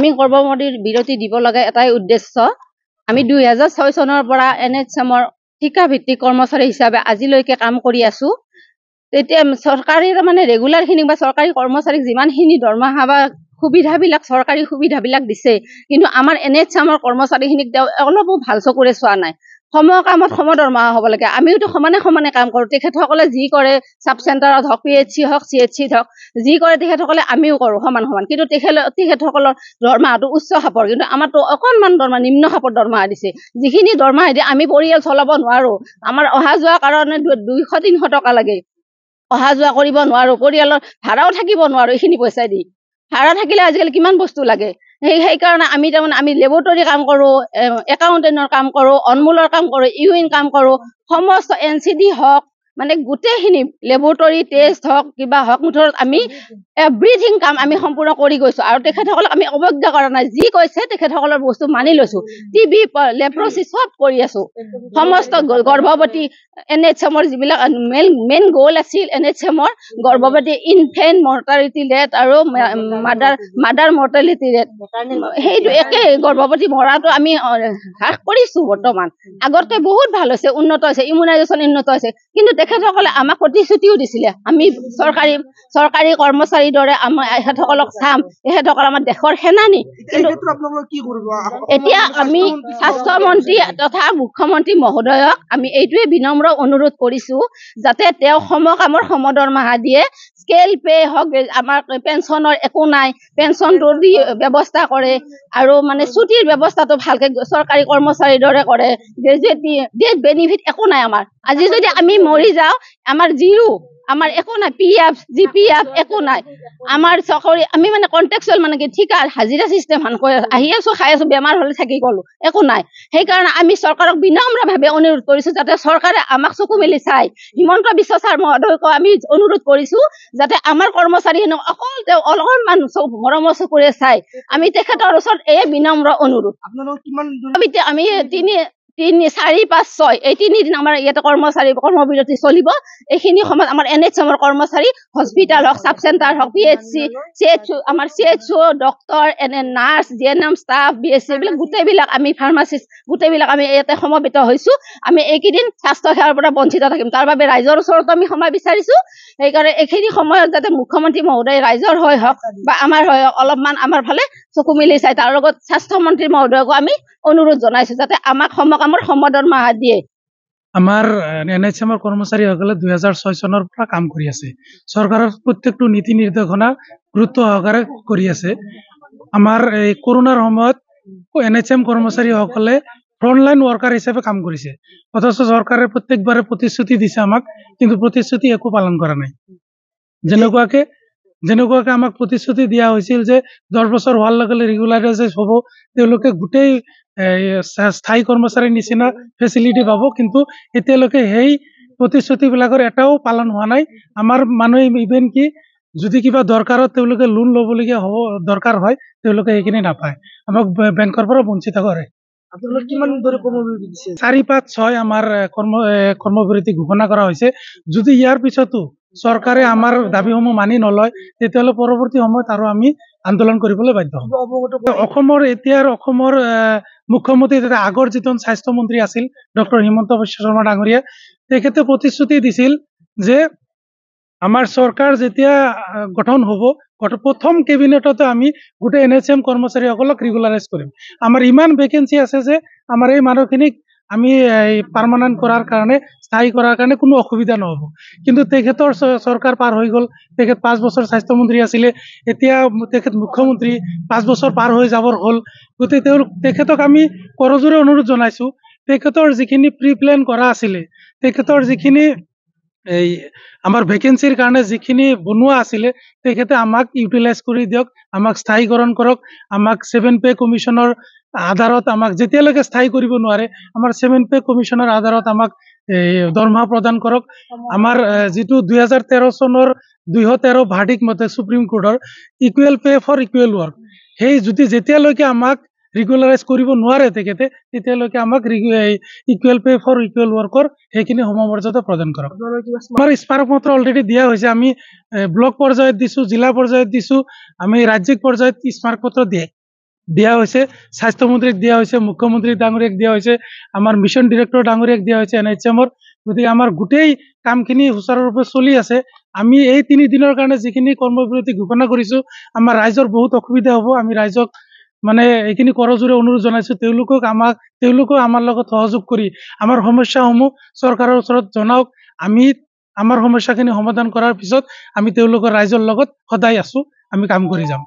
আমি কৰ্মবিৰতি দিব লাগে এটাই উদ্দেশ্য। আমি 2006 চনৰ পৰা NHM-ৰ ঠিকাভিত্তিক কৰ্মচাৰী হিচাপে আজিলৈকে কাম কৰি আছো। তেতিয়া চৰকাৰী মানে ৰেগুলাৰ খিনি বা চৰকাৰী কৰ্মচাৰীক যিমানখিনি দৰমহা বা সুবিধাবিলাক চৰকাৰী সুবিধাবিলাক দিছে, কিন্তু আমাৰ NHM-ৰ কৰ্মচাৰীখিনিক তেওঁ অলপো ভাল চকুৰে চোৱা নাই। সময় কামত দৰমহা হ'ব লাগে। আমিওতো সমানে কাম কৰোঁ। তেখেতসকলে যি কৰে চাব চেণ্টাৰত হওক, PHC হওক, CHC হওক, যি কৰে তেখেতসকলে আমিও কৰোঁ সমান। কিন্তু তেখেতসকলৰ দৰমহাটো উচ্চ খাপৰ, কিন্তু আমাৰতো অকণমান দৰমহা নিম্ন খাপৰ দৰমহা দিছে। যিখিনি দৰমহা দিয়ে আমি পৰিয়াল চলাব নোৱাৰো। আমাৰ অহা যোৱাৰ কাৰণে 200-300 টকা লাগে। অহা যোৱা কৰিব নোৱাৰো, পৰিয়ালৰ ভাড়াও থাকিব নোৱাৰো। এইখিনি পইচা দি ভাড়া থাকিলে আজিকালি কিমান বস্তু লাগে। সেইকাৰণে আমি লেবৰেটৰী কাম কৰোঁ, একাউণ্টেণ্টৰ কাম কৰোঁ, অনমোলৰ কাম কৰোঁ, ইউইন কাম কৰোঁ, সমস্ত NCD হওক, মানে গোটেইখিনি লেবৰেটৰী টেষ্ট হওক, কিবা হওক, মুঠত আমি এভৰিথিং কাম আমি সম্পূৰ্ণ কৰি গৈছোঁ। আৰু তেখেতসকলক আমি অৱজ্ঞা কৰা নাই। যি কৈছে তেখেতসকলৰ বস্তু মানি লৈছোঁ। TB, লেপ্ৰচি চব কৰি আছোঁ। সমস্ত গৰ্ভৱতী NHM-ৰ যিবিলাক মেইন গ'ল আছিল NHM-ৰ গৰ্ভৱতী ইনফেণ্ট মৰ্টালিটি ৰেট আৰু মাদাৰ মৰ্টালিটি ৰেট, সেইটো একে গৰ্ভৱতী মৰাটো আমি হ্ৰাস কৰিছোঁ বৰ্তমান। আগতকৈ বহুত ভাল হৈছে, উন্নত হৈছে, ইমিউনাইজেশ্যন উন্নত হৈছে। কিন্তু তেখেতসকলে আমাক প্ৰতিশ্ৰুতিও দিছিলে, আমি চৰকাৰী কৰ্মচাৰীৰ দৰে আমাৰ এখেতসকলক চাম, এখেতসকল আমাৰ দেশৰ সেনানী। কিন্তু এতিয়া আমি স্বাস্থ্যমন্ত্ৰী তথা মুখ্যমন্ত্ৰী মহোদয়ক আমি এইটোৱে বিনম্ৰ অনুৰোধ কৰিছোঁ, যাতে তেওঁ সমকামৰ সমদৰমহা দিয়ে। স্কেল পে হওক, আমাৰ পেঞ্চনৰ একো নাই, পেঞ্চনটো দি ব্যৱস্থা কৰে। আৰু মানে ছুটিৰ ব্যৱস্থাটো ভালকে চৰকাৰী কৰ্মচাৰীৰ দৰে কৰে। গ্ৰেজুৱেট বেনিফিট একো নাই আমাৰ। আজি যদি আমি মৰি যাওঁ, আমাৰ জিৰো, আমাৰ একো নাই। PF, GPF একো নাই আমাৰ। চাকৰি আমি মানে কণ্টেক্সুৱেল, মানে কি ঠিকা হাজিৰা চিষ্টেম আহি আছো, খাই আছো, বেমাৰ হ'লে থাকি গ'লো, একো নাই। সেইকাৰণে আমি চৰকাৰক বিনম্ৰভাৱে অনুৰোধ কৰিছোঁ, যাতে চৰকাৰে আমাক চকু মেলি চাই। হিমন্ত বিশ্ব ছাৰ মহোদয়কো আমি অনুৰোধ কৰিছোঁ, যাতে আমাৰ কৰ্মচাৰীখিনিক অকল তেওঁ অলপমান মৰমৰ চকুৰে চাই। আমি তেখেতৰ ওচৰত এই বিনম্ৰ অনুৰোধ। আমি 3, 4, 5, 6 এই 3 দিন আমাৰ ইয়াতে কৰ্মবিৰতি চলিব। এইখিনি সময়ত আমাৰ NHM-ৰ কৰ্মচাৰী হস্পিটেল হওক, চাব চেণ্টাৰ হওক, PHC, CHO, আমাৰ CHO, doctor, nurse, GNM staff, BSc এইবিলাক গোটেইবিলাক, আমি ফাৰ্মাচিষ্ট গোটেইবিলাক আমি ইয়াতে সমবেত হৈছোঁ। আমি এইকেইদিন স্বাস্থ্য সেৱাৰ পৰা বঞ্চিত থাকিম, তাৰ বাবে ৰাইজৰ ওচৰতো আমি সময় বিচাৰিছোঁ। সেইকাৰণে এইখিনি সময়ত যাতে মুখ্যমন্ত্ৰী মহোদয় ৰাইজৰ হয় হওক বা আমাৰ হয় হওক, অলপমান আমাৰ ফালে চকু মেলি চাই। তাৰ লগত স্বাস্থ্যমন্ত্ৰী মহোদয়কো আমি অনুৰোধ জনাইছোঁ, যাতে আমাক সমকামৰ সমদৰমহা দিয়ে। আমাৰ NHM-ৰ কৰ্মচাৰীসকলে 2006 চনৰ পৰা কাম কৰি আছে। চৰকাৰৰ প্ৰত্যেকটো নীতি নিৰ্দেশনা গুৰুত্ব সহকাৰে কৰি আছে। আমাৰ এই কৰোণাৰ সময়ত NHM কৰ্মচাৰীসকলে ফ্ৰণ্টলাইন ৱৰ্কাৰ হিচাপে কাম কৰিছে। অথচ চৰকাৰে প্ৰত্যেকবাৰে প্ৰতিশ্ৰুতি দিছে আমাক, কিন্তু প্ৰতিশ্ৰুতি একো পালন কৰা নাই। যেনেকুৱাকে আমাক প্ৰতিশ্ৰুতি দিয়া হৈছিল যে 10 বছৰ হোৱাৰ লগে লগে ৰেগুলাৰাইজ হ'ব, তেওঁলোকে গোটেই স্থায়ী কৰ্মচাৰীৰ নিচিনা ফেচিলিটি পাব, কিন্তু এতিয়ালৈকে সেই প্ৰতিশ্ৰুতিবিলাকৰ এটাও পালন হোৱা নাই। আমাৰ মানুহে ইভেন কি যদি কিবা দৰকাৰত তেওঁলোকে লোন ল'বলগীয়া হ'ব দৰকাৰ হয়, তেওঁলোকে সেইখিনি নাপায়, আমাক বেংকৰ পৰা বঞ্চিত কৰে। 4, 5, 6 আমাৰ কৰ্মবিৰতি ঘোষণা কৰা হৈছে। যদি ইয়াৰ পিছতো চৰকাৰে আমাৰ দাবীসমূহ মানি নলয়, তেতিয়াহ'লে পৰৱৰ্তী সময়ত আৰু আমি আন্দোলন কৰিবলৈ বাধ্য হ'ম। অসমৰ মুখ্যমন্ত্ৰী আগৰ যিজন স্বাস্থ্যমন্ত্ৰী আছিল ডক্টৰ হিমন্ত বিশ্ব শৰ্মা ডাঙৰীয়া, তেখেতে প্ৰতিশ্ৰুতি দিছিল যে আমাৰ চৰকাৰ যেতিয়া গঠন হ'ব, প্ৰথম কেবিনেটতে আমি গোটেই NHM কৰ্মচাৰীসকলক ৰেগুলাৰাইজ কৰিম। আমাৰ ইমান ভেকেঞ্চি আছে যে আমাৰ এই মানুহখিনিক আমি পাৰ্মানেণ্ট কৰাৰ কাৰণে, স্থায়ী কৰাৰ কাৰণে কোনো অসুবিধা নহ'ব। কিন্তু তেখেতৰ চৰকাৰ পাৰ হৈ গ'ল। তেখেত 5 বছৰ স্বাস্থ্যমন্ত্ৰী আছিলে, এতিয়া তেখেত মুখ্যমন্ত্ৰী 5 বছৰ পাৰ হৈ যাবৰ হ'ল। গতিকে তেখেতক আমি কৰজোৰে অনুৰোধ জনাইছোঁ, তেখেতৰ যিখিনি প্ৰি প্লেন কৰা আছিলে, তেখেতৰ যিখিনি এই আমাৰ ভেকেঞ্চিৰ কাৰণে যিখিনি বনোৱা আছিলে, তেখেতে আমাক ইউটিলাইজ কৰি দিয়ক, আমাক স্থায়ীকৰণ কৰক। আমাক 7 পে কমিশ্যনৰ আধাৰত আমাক যেতিয়ালৈকে স্থায়ী কৰিব নোৱাৰে, আমাৰ 7 পে কমিশ্যনৰ আধাৰত আমাক দৰমহা প্ৰদান কৰক। আমাৰ যিটো 2013 চনৰ 213 ভাৰ্ডিক্ট মতে সুপ্ৰিম কোৰ্টৰ equal pay for equal work, সেই যেতিয়ালৈকে আমাক ৰেগুলাৰাইজ কৰিব নোৱাৰে তেখেতে, তেতিয়ালৈকে আমাক ইকুৱেল পে ফৰ ইকুৱেল ৱৰ্কৰ সেইখিনি সমমৰ্যাদা প্ৰদান কৰক। আমাৰ স্মাৰক পত্ৰ অলৰেডি দিয়া হৈছে। আমি ব্লক পৰ্যায়ত দিছোঁ, জিলা পৰ্যায়ত দিছোঁ, আমি ৰাজ্যিক পৰ্যায়ত স্মাৰক পত্ৰ দিয়ে। দিয়া হৈছে, স্বাস্থ্যমন্ত্ৰীক দিয়া হৈছে, মুখ্যমন্ত্ৰী ডাঙৰীয়াক দিয়া হৈছে, আমাৰ মিছন ডিৰেক্টৰ ডাঙৰীয়াক দিয়া হৈছে NHM-ৰ। গতিকে আমাৰ গোটেই কামখিনি সুচাৰুৰূপে চলি আছে। আমি এই 3 দিনৰ কাৰণে যিখিনি কৰ্মবিৰতি ঘোষণা কৰিছো, আমাৰ ৰাইজৰ বহুত অসুবিধা হ'ব। আমি ৰাইজক মানে এইখিনি কৰজোৰে অনুৰোধ জনাইছো, তেওঁলোকেও আমাৰ লগত সহযোগ কৰি আমাৰ সমস্যাসমূহ চৰকাৰৰ ওচৰত জনাওক। আমি আমাৰ সমস্যাখিনি সমাধান কৰাৰ পিছত আমি তেওঁলোকৰ ৰাইজৰ লগত সদায় আছো, আমি কাম কৰি যাম।